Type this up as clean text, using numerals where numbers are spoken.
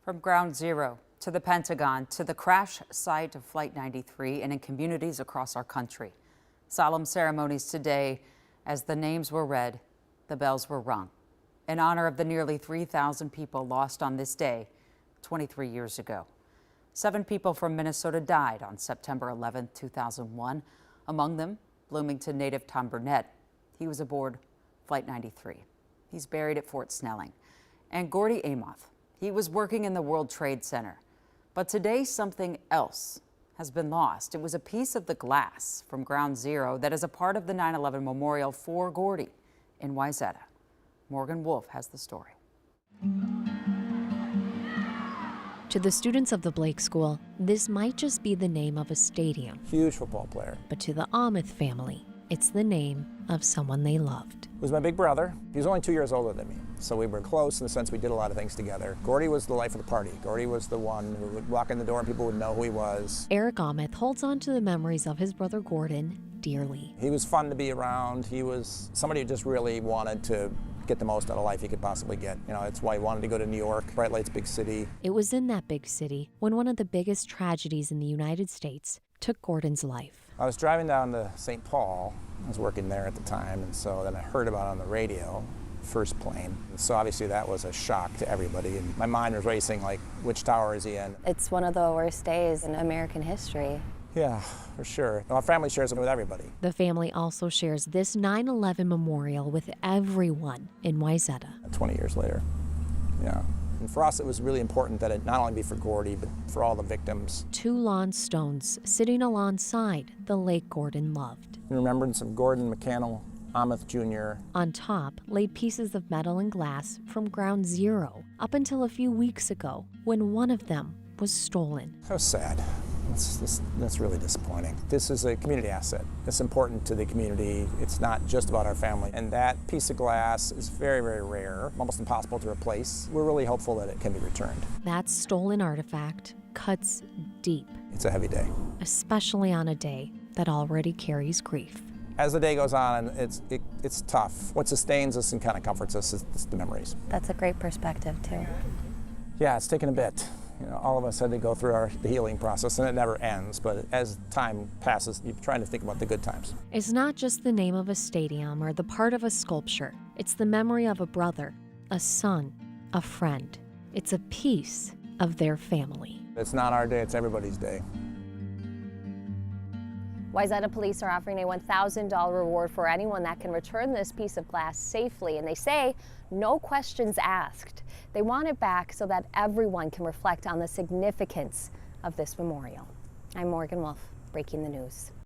From Ground Zero to the Pentagon to the crash site of Flight 93 and in communities across our country. Solemn ceremonies today as the names were read, the bells were rung in honor of the nearly 3,000 people lost on this day 23 years ago. 7 people from Minnesota died on September 11, 2001. Among them, Bloomington native Tom Burnett. He was aboard Flight 93. He's buried at Fort Snelling. And Gordy Amoth. He was working in the World Trade Center. But today, something else has been lost. It was a piece of the glass from Ground Zero that is a part of the 9/11 memorial for Gordy in Wayzata. Morgan Wolf has the story. To the students of the Blake School, this might just be the name of a stadium. Huge football player. But to the Amoth family, it's the name of someone they loved. He was my big brother. He was only 2 years older than me, so we were close in the sense we did a lot of things together. Gordy was the life of the party. Gordy was the one who would walk in the door and people would know who he was. Eric Amoth holds on to the memories of his brother Gordon dearly. He was fun to be around. He was somebody who just really wanted to get the most out of life he could possibly get. You know, that's why he wanted to go to New York, Bright Lights, big city. It was in that big city when one of the biggest tragedies in the United States took Gordon's life. I was driving down to St. Paul. I was working there at the time, and so then I heard about it on the radio, first plane. And so obviously that was a shock to everybody, and my mind was racing like, which tower is he in? It's one of the worst days in American history. Yeah, for sure. Our family shares it with everybody. The family also shares this 9/11 memorial with everyone in Wayzata. 20 years later, yeah. And for us, it was really important that it not only be for Gordy, but for all the victims. 2 lawn stones sitting alongside the lake Gordon loved. In remembrance of Gordon McCannell Amoth Jr. On top lay pieces of metal and glass from Ground Zero up until a few weeks ago when one of them was stolen. That was sad. That's really disappointing. This is a community asset. It's important to the community. It's not just about our family. And that piece of glass is very, very rare, almost impossible to replace. We're really hopeful that it can be returned. That stolen artifact cuts deep. It's a heavy day. Especially on a day that already carries grief. As the day goes on, it's tough. What sustains us and kind of comforts us is the memories. That's a great perspective, too. Yeah, it's taken a bit. You know, all of us had to go through the healing process, and it never ends. But as time passes, you're trying to think about the good times. It's not just the name of a stadium or the part of a sculpture. It's the memory of a brother, a son, a friend. It's a piece of their family. It's not our day, it's everybody's day. Wayzata police are offering a $1,000 reward for anyone that can return this piece of glass safely, and they say no questions asked. They want it back so that everyone can reflect on the significance of this memorial. I'm Morgan Wolf, breaking the news.